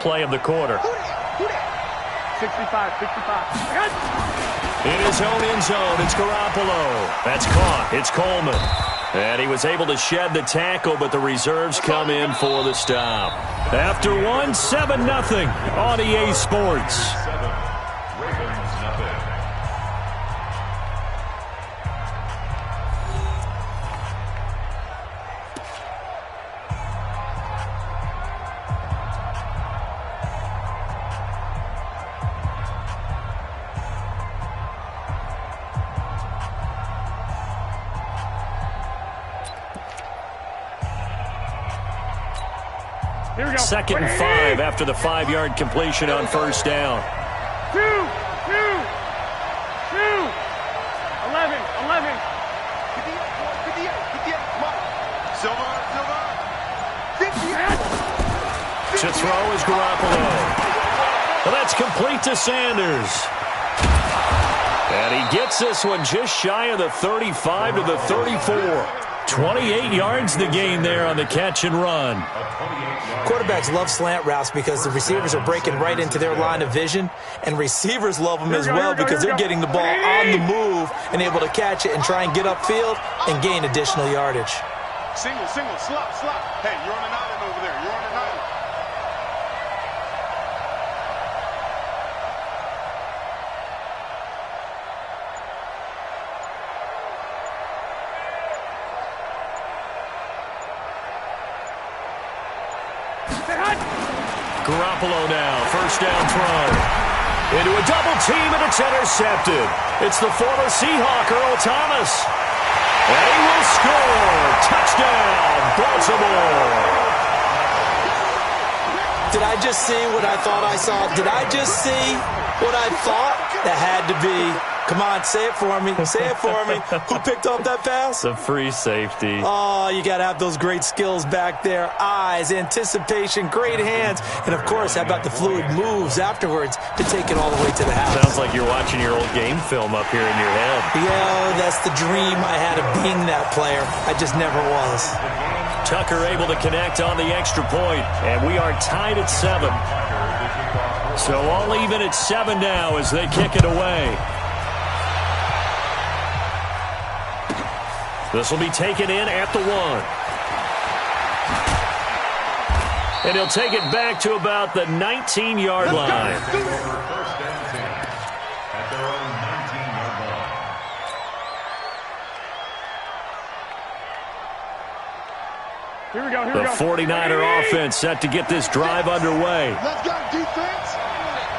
play of the quarter. 65. In his own end zone, it's Garoppolo. That's caught. It's Coleman. And he was able to shed the tackle, but the reserves come in for the stop. After one, 7-0 on EA Sports. Second and 5 after the 5-yard completion on first down. 2. 11. To throw is Garoppolo. Well, that's complete to Sanders. And he gets this one just shy of the 35 to the 34. 28 yards the gain there on the catch and run. Quarterbacks love slant routes because the receivers are breaking right into their line of vision, and receivers love them as well because they're getting the ball on the move and able to catch it and try and get upfield and gain additional yardage. Single, slop. Hey, you're on an island over there. You're on an island. Garoppolo now, first down throw. Into a double team, and it's intercepted. It's the former Seahawk, Earl Thomas. And he will score. Touchdown, Baltimore. Did I just see what I thought I saw? Did I just see what I thought? That had to be. Come on, say it for me. Say it for me. Who picked up that pass? The free safety. Oh, you got to have those great skills back there. Eyes, anticipation, great hands. And, of course, how about the fluid moves afterwards to take it all the way to the house? Sounds like you're watching your old game film up here in your head. Yeah, that's the dream I had of being that player. I just never was. Tucker able to connect on the extra point, and we are tied at 7. So all even at 7 now as they kick it away. This will be taken in at the 1. And he'll take it back to about the 19-yard line. Here we go. The 49er offense set to get this drive underway. Let's go, defense.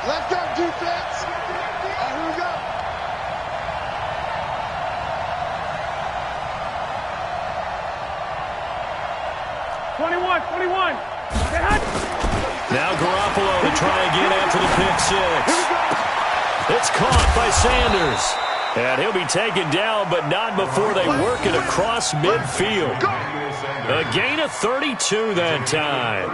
Let's go, defense. Here we go. Now Garoppolo to try again after the pick 6. It's caught by Sanders. And he'll be taken down, but not before they work it across midfield. A gain of 32 that time.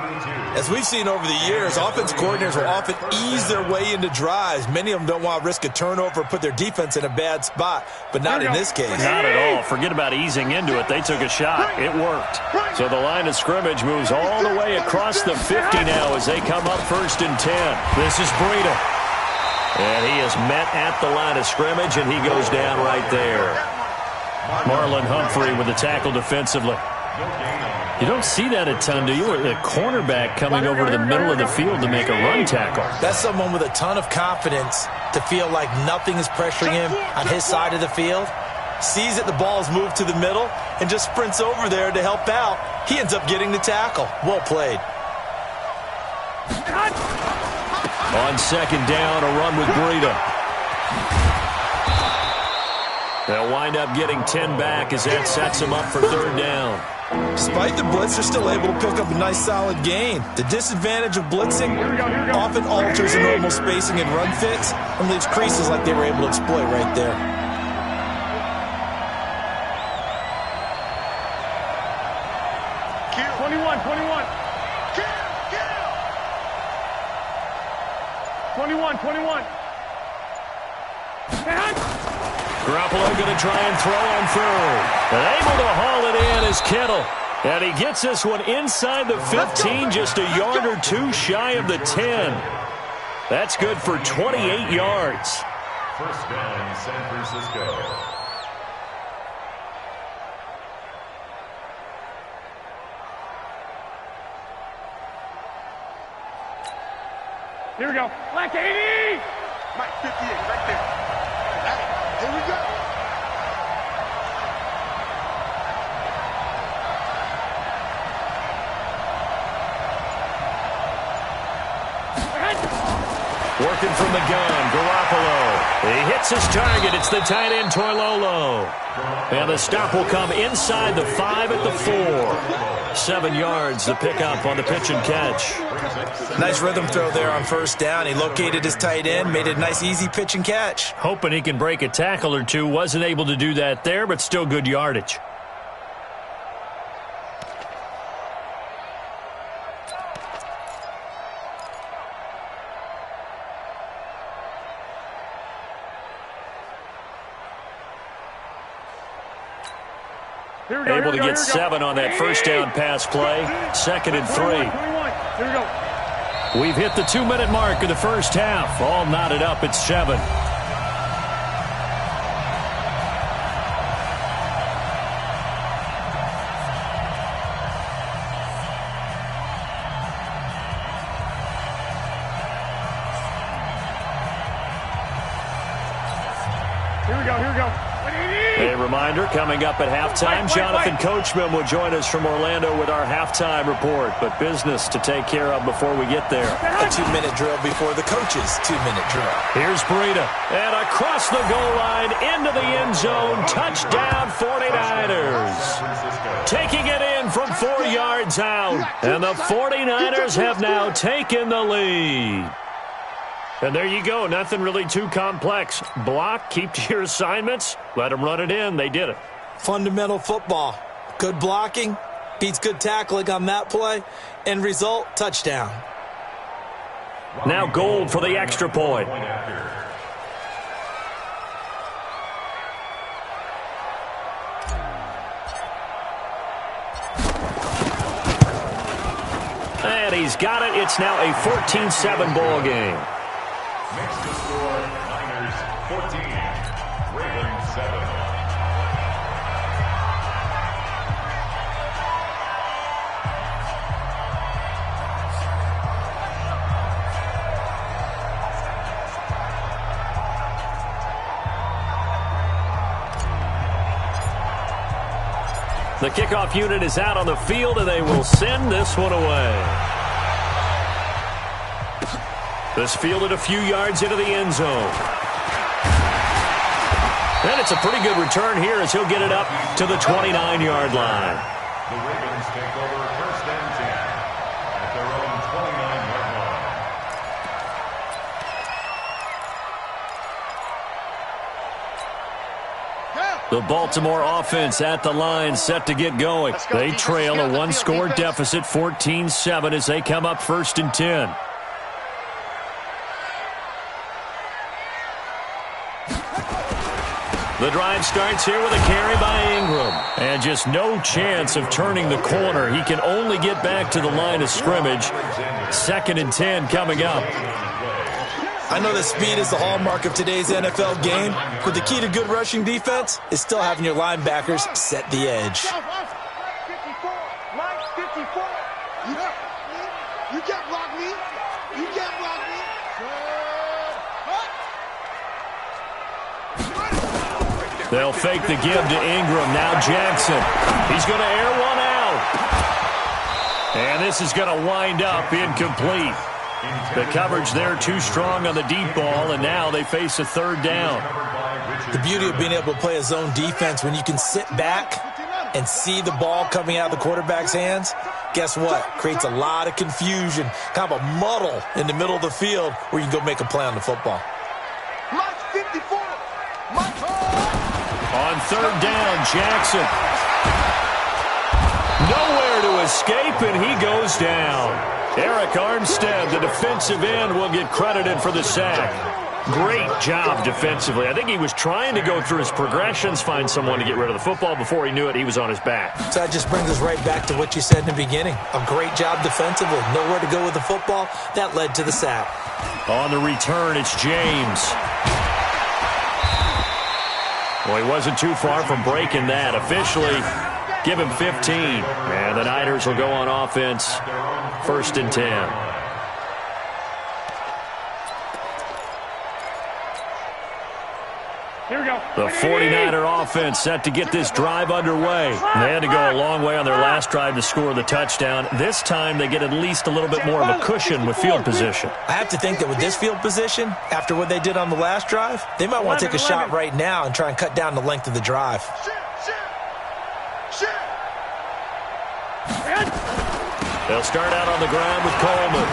As we've seen over the years, offense coordinators will often ease their way into drives. Many of them don't want to risk a turnover or put their defense in a bad spot, but not in this case. Not at all. Forget about easing into it. They took a shot. It worked. So the line of scrimmage moves all the way across the 50 now as they come up 1st and 10. This is Breida. And he is met at the line of scrimmage, and he goes down right there. Marlon Humphrey with the tackle defensively. You don't see that a ton, do you? A cornerback coming over to the middle of the field to make a run tackle. That's someone with a ton of confidence to feel like nothing is pressuring him on his side of the field. Sees that the ball is moved to the middle and just sprints over there to help out. He ends up getting the tackle. Well played. On 2nd down, a run with Breida. They'll wind up getting 10 back as that sets them up for 3rd down. Despite the blitz, they're still able to pick up a nice solid gain. The disadvantage of blitzing often alters the normal spacing and run fits and leaves creases like they were able to exploit right there. Kill. 21. 21. Garoppolo going to try and throw on 3rd. And able to haul it in is Kittle. And he gets this one inside the 15, just a yard or two shy of the 10. That's good for 28 yards. First down, San Francisco. Here we go. Black 80! Mike 58, right there. Hey, here we go. Working from the gun, Garoppolo. He hits his target. It's the tight end, Toilolo. And the stop will come inside the 5 at the 4. 7 yards to pick up on the pitch and catch. Nice rhythm throw there on first down. He located his tight end, made it a nice, easy pitch and catch. Hoping he can break a tackle or two. Wasn't able to do that there, but still good yardage. Able to get 7 on that first down pass play. 2nd and 3. 21. Here we go. We've hit the 2-minute mark of the first half. All knotted up at 7. Here we go. Here we go. A reminder, coming up at halftime, Jonathan Coachman will join us from Orlando with our halftime report. But business to take care of before we get there. A 2-minute drill before the coach's 2-minute drill. Here's Breida. And across the goal line, into the end zone. Touchdown, 49ers. Taking it in from 4 yards out. And the 49ers have now taken the lead. And there you go. Nothing really too complex. Block, keep to your assignments, let them run it in. They did it. Fundamental football. Good blocking, beats good tackling on that play. End result, touchdown. Now Gold for the extra point. And he's got it. It's now a 14-7 ball game. Next to score, Niners 14, Ravens 7. The kickoff unit is out on the field, and they will send this one away. This fielded a few yards into the end zone. And it's a pretty good return here as he'll get it up to the 29-yard line. The Ravens take over first and 10 at their own 29-yard line. The Baltimore offense at the line, set to get going. They trail a one-score deficit, 14-7, as they come up first and 10. The drive starts here with a carry by Ingram. And just no chance of turning the corner. He can only get back to the line of scrimmage. 2nd and 10 coming up. I know that speed is the hallmark of today's NFL game, but the key to good rushing defense is still having your linebackers set the edge. 54. Mike 54. You can't block me. You can't block me. They'll fake the give to Ingram. Now Jackson. He's going to air one out. And this is going to wind up incomplete. The coverage there too strong on the deep ball, and now they face a 3rd down. The beauty of being able to play a zone defense when you can sit back and see the ball coming out of the quarterback's hands, guess what? Creates a lot of confusion, kind of a muddle in the middle of the field where you can go make a play on the football. Mike 54. On 3rd down, Jackson. Nowhere to escape, and he goes down. Eric Armstead, the defensive end, will get credited for the sack. Great job defensively. I think he was trying to go through his progressions, find someone to get rid of the football. Before he knew it, he was on his back. So that just brings us right back to what you said in the beginning. A great job defensively. Nowhere to go with the football. That led to the sack. On the return, it's James. Well, he wasn't too far from breaking that. Officially, give him 15. And the Niners will go on offense. 1st and 10. Here we go. The 49er offense set to get this drive underway. They had to go a long way on their last drive to score the touchdown. This time they get at least a little bit more of a cushion with field position. I have to think that with this field position, after what they did on the last drive, they might want to take a shot right now and try and cut down the length of the drive. They'll start out on the ground with Coleman.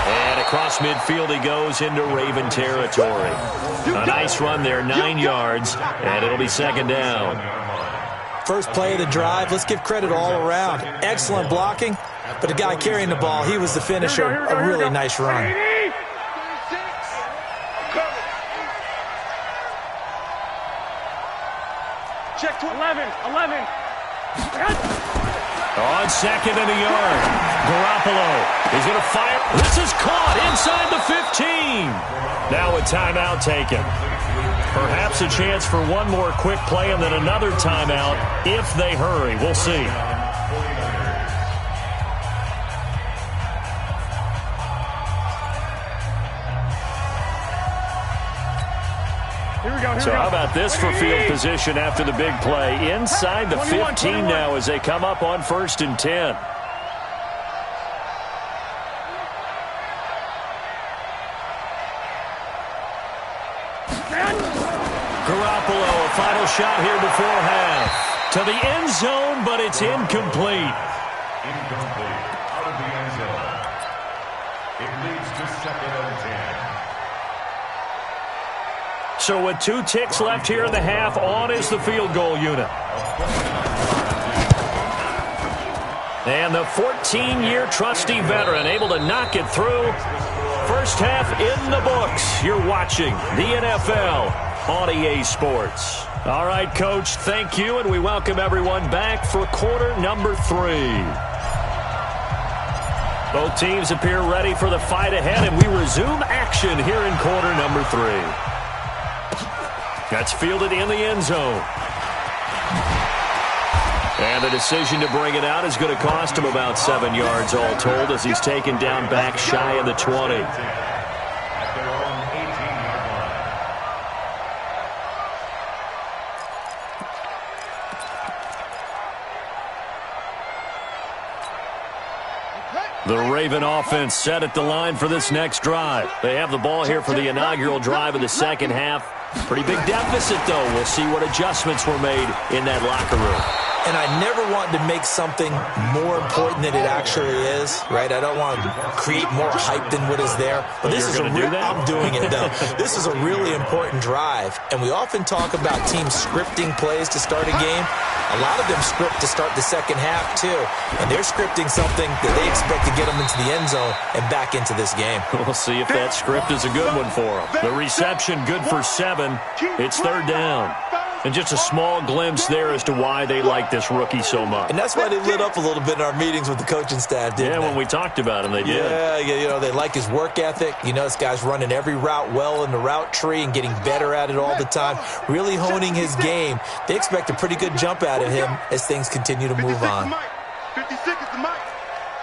And across midfield he goes into Raven territory. A nice run there, 9 yards, and it'll be 2nd down. First play of the drive, let's give credit all around. Excellent blocking, but the guy carrying the ball, he was the finisher. A really nice run. Check to 11. On 2nd and a yard. Garoppolo is going to fire. This is caught inside the 15. Now a timeout taken. Perhaps a chance for one more quick play and then another timeout if they hurry. We'll see. So how about this for field position after the big play? Inside the 15 now as they come up on 1st and 10. Garoppolo, a final shot here before half. To the end zone, but it's incomplete. Incomplete. Out of the end zone. It leads to 2nd and 10. So with 2 ticks left here in the half, on is the field goal unit. And the 14-year trusty veteran able to knock it through. First half in the books. You're watching the NFL on EA Sports. All right, Coach, thank you, and we welcome everyone back for quarter number 3. Both teams appear ready for the fight ahead, and we resume action here in quarter number 3. That's fielded in the end zone. And the decision to bring it out is going to cost him about 7 yards all told as he's taken down back shy of the 20. At their own 18-yard line. The Raven offense set at the line for this next drive. They have the ball here for the inaugural drive of the second half. Pretty big deficit, though. We'll see what adjustments were made in that locker room. And I never want to make something more important than it actually is, right? I don't want to create more hype than what is there. But this is I'm doing it, though. This is a really important drive. And we often talk about teams scripting plays to start a game. A lot of them script to start the second half, too. And they're scripting something that they expect to get them into the end zone and back into this game. We'll see if that script is a good one for them. The reception good for 7. It's 3rd down. And just a small glimpse there as to why they like this rookie so much. And that's why they lit up a little bit in our meetings with the coaching staff, didn't they? When we talked about him, they did. Yeah, you know, they like his work ethic. You know, this guy's running every route well in the route tree and getting better at it all the time, really honing his game. They expect a pretty good jump out of him as things continue to move on. 56 is the mic.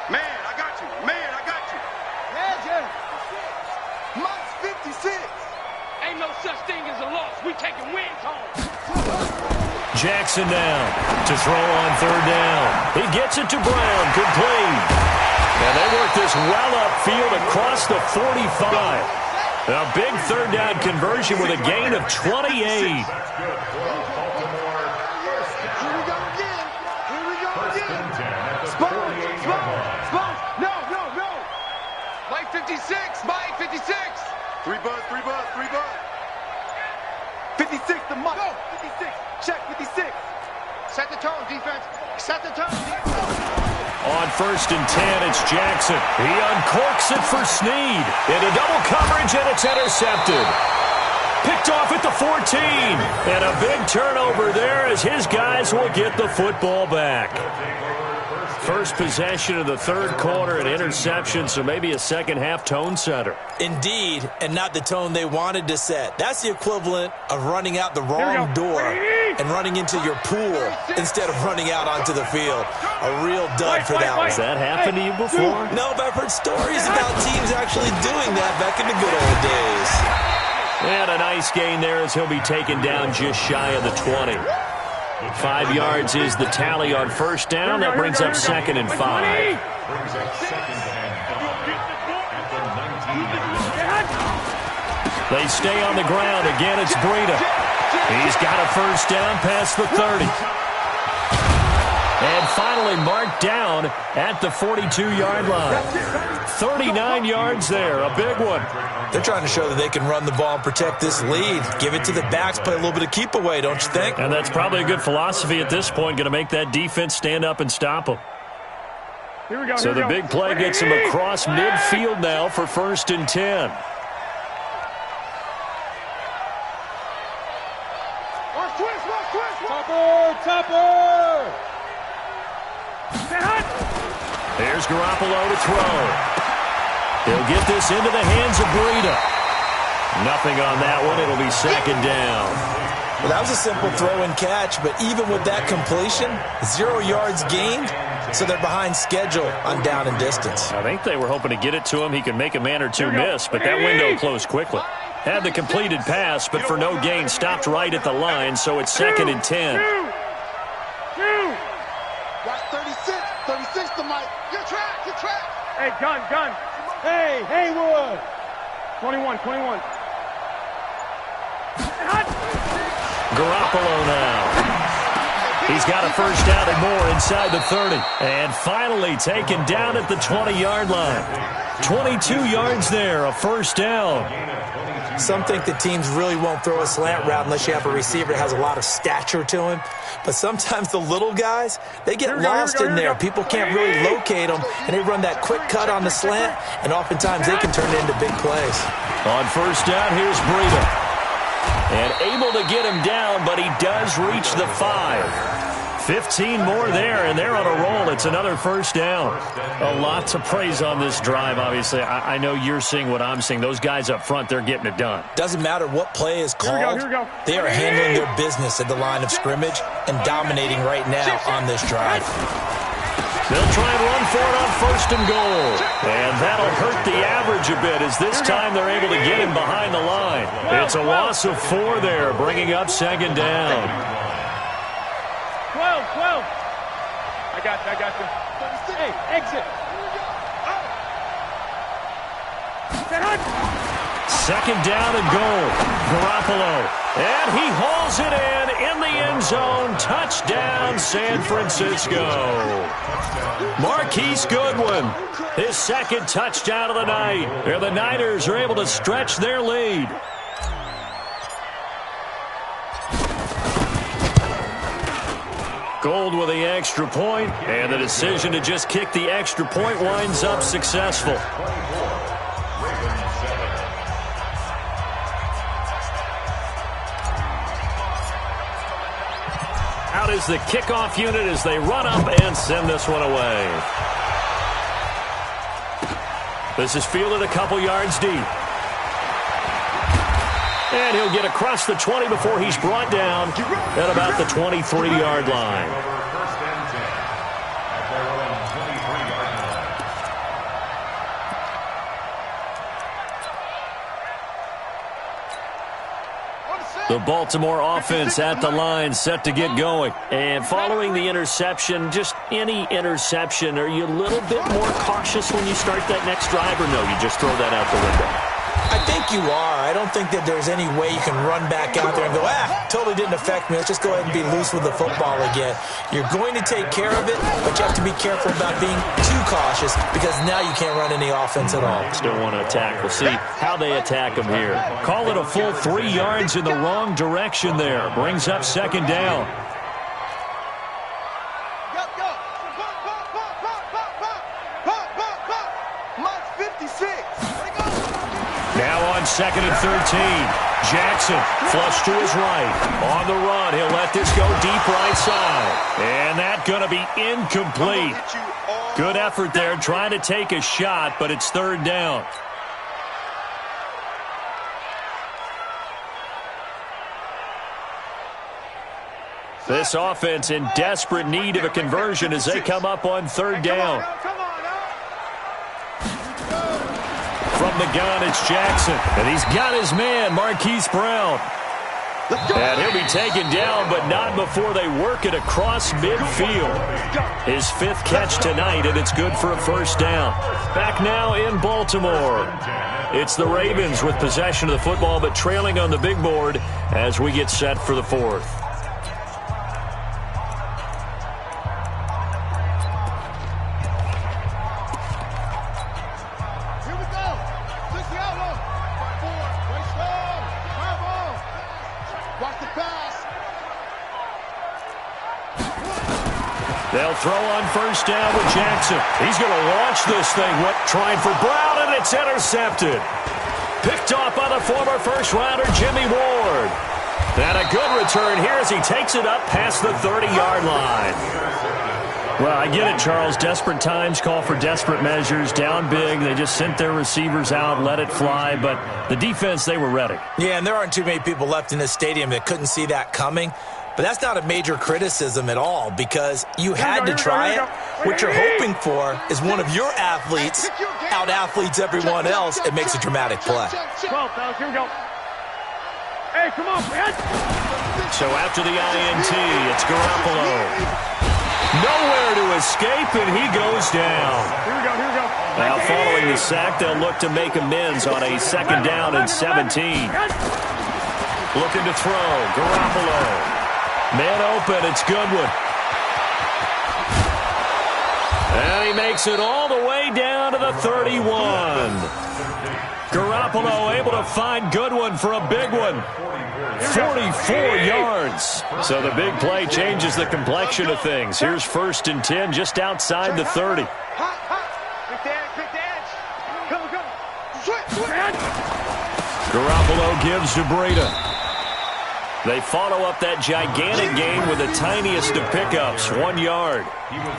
Man, I got you. Man, I got you. Yeah. Mike's 56. Ain't no such thing as a loss. We taking wins home. Jackson down to throw on 3rd down. He gets it to Brown, complete. And they work this well upfield across the 45. A big 3rd down conversion with a gain of 28. Here we go again. Spot. No. Mike 56. Mike 56. 3 buzz. 56 the Mike. 56. Check 56. Set the tone, defense. Set the tone. On 1st and 10, it's Jackson. He uncorks it for Snead. Into double coverage, and it's intercepted. Picked off at the 14. And a big turnover there as his guys will get the football back. First possession of the third quarter, an interception, so maybe a second-half tone setter. Indeed, and not the tone they wanted to set. That's the equivalent of running out the wrong door and running into your pool instead of running out onto the field. A real dud for that one. Has that happened to you before? No, but I've heard stories about teams actually doing that back in the good old days. And a nice gain there as he'll be taken down just shy of the 20. 5 yards is the tally on first down. That brings up 2nd and 5. They stay on the ground. Again, it's Breida. He's got a first down past the 30. And finally marked down at the 42-yard line. 39 yards there, a big one. They're trying to show that they can run the ball and protect this lead. Give it to the backs, play a little bit of keep away, don't you think? And that's probably a good philosophy at this point, going to make that defense stand up and stop them. Here we go. So the big play gets them across midfield now for 1st and 10. Topper! There's Garoppolo to throw. He'll get this into the hands of Breida. Nothing on that one. It'll be 2nd down. Well, that was a simple throw and catch, but even with that completion, 0 yards gained, so they're behind schedule on down and distance. I think they were hoping to get it to him. He could make a man or two miss, but that window closed quickly. Had the completed pass, but for no gain, stopped right at the line, so it's 2nd and 10. That's 36 to Mike. Get track. Hey, gun. Hey, Haywood. 21. Garoppolo now. He's got a first down and more inside the 30. And finally taken down at the 20-yard line. 22 yards there, a first down. Some think the teams really won't throw a slant route unless you have a receiver that has a lot of stature to him. But sometimes the little guys, they get lost in there. People can't really locate them, and they run that quick cut on the slant, and oftentimes they can turn it into big plays. On first down, here's Breida. And able to get him down, but he does reach the 5. 15 more there, and they're on a roll. It's another first down. A lot to praise on this drive, obviously. I know you're seeing what I'm seeing. Those guys up front, they're getting it done. Doesn't matter what play is called. Here we go. They are handling their business at the line of scrimmage and dominating right now on this drive. They'll try and run for it on 1st and goal. And that'll hurt the average a bit as this time they're able to get him behind the line. It's a loss of 4 there, bringing up 2nd down. 12. I got you. Hey, exit. 2nd down and goal. Garoppolo. And he hauls it in the end zone. Touchdown, San Francisco. Marquise Goodwin, his 2nd touchdown of the night. And the Niners are able to stretch their lead. Gold with the extra point, and the decision to just kick the extra point winds up successful. Out is the kickoff unit as they run up and send this one away. This is fielded a couple yards deep. And he'll get across the 20 before he's brought down at about the 23-yard line. The Baltimore offense at the line, set to get going. And following the interception, just any interception, are you a little bit more cautious when you start that next drive, or no, you just throw that out the window? I think you are. I don't think that there's any way you can run back out there and go, totally didn't affect me. Let's just go ahead and be loose with the football again. You're going to take care of it, but you have to be careful about being too cautious because now you can't run any offense at all. Still want to attack. We'll see how they attack them here. Call it a full 3 yards in the wrong direction there. Brings up 2nd down. Now on 2nd and 13. Jackson flush to his right. On the run, he'll let this go deep right side. And that's going to be incomplete. Good effort there trying to take a shot, but it's 3rd down. This offense in desperate need of a conversion as they come up on 3rd down. From the gun, it's Jackson. And he's got his man, Marquise Brown. And he'll be taken down, but not before they work it across midfield. His 5th catch tonight, and it's good for a 1st down. Back now in Baltimore. It's the Ravens with possession of the football, but trailing on the big board as we get set for the 4th. They'll throw on 1st down with Jackson. He's going to launch this thing. Trying for Brown, and it's intercepted. Picked off by the former 1st-rounder, Jimmy Ward. And a good return here as he takes it up past the 30-yard line. Well, I get it, Charles. Desperate times call for desperate measures. Down big. They just sent their receivers out, let it fly. But the defense, they were ready. Yeah, and there aren't too many people left in this stadium that couldn't see that coming. But that's not a major criticism at all because you had to try it. What you're hoping for is one of your athletes out-athletes everyone else and makes a dramatic play. 12, fellas, here we go. Hey, come on, man. So after the INT, it's Garoppolo. Nowhere to escape, and he goes down. Here we go, here we go. Now following the sack, they'll look to make amends on a 2nd down and 17. Looking to throw, Garoppolo. Man open, it's Goodwin. And he makes it all the way down to the 31. Garoppolo able to find Goodwin for a big one. 44 yards. So the big play changes the complexion of things. Here's 1st and 10 just outside the 30. Garoppolo gives to Breida. They follow up that gigantic gain with the tiniest of pickups, 1 yard.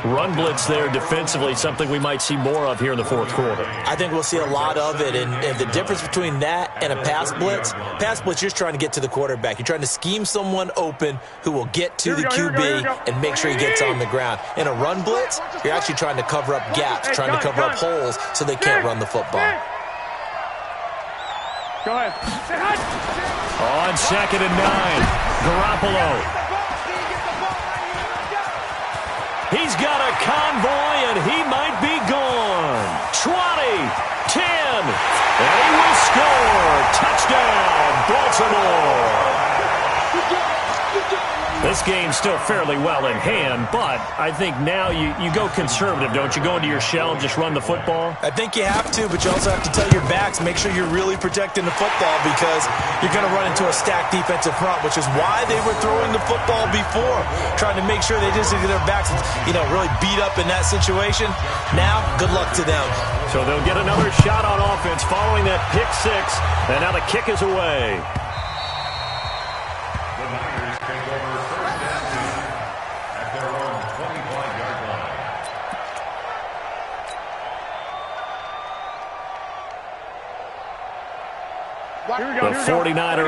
Run blitz there defensively, something we might see more of here in the 4th quarter. I think we'll see a lot of it, and the difference between that and a pass blitz, you're just trying to get to the quarterback. You're trying to scheme someone open who will get to the QB and make sure he gets on the ground. In a run blitz, you're actually trying to cover up gaps, trying to cover up holes so they can't run the football. Go ahead. On 2nd and 9, Garoppolo. He's got a convoy, and he might be gone. 20, 10, and he will score. Touchdown, Baltimore. This game's still fairly well in hand, but I think now you go conservative, don't you? Go into your shell and just run the football? I think you have to, but you also have to tell your backs, make sure you're really protecting the football because you're going to run into a stacked defensive front, which is why they were throwing the football before, trying to make sure they just get their backs, really beat up in that situation. Now, good luck to them. So they'll get another shot on offense following that pick 6, and now the kick is away. The 49ers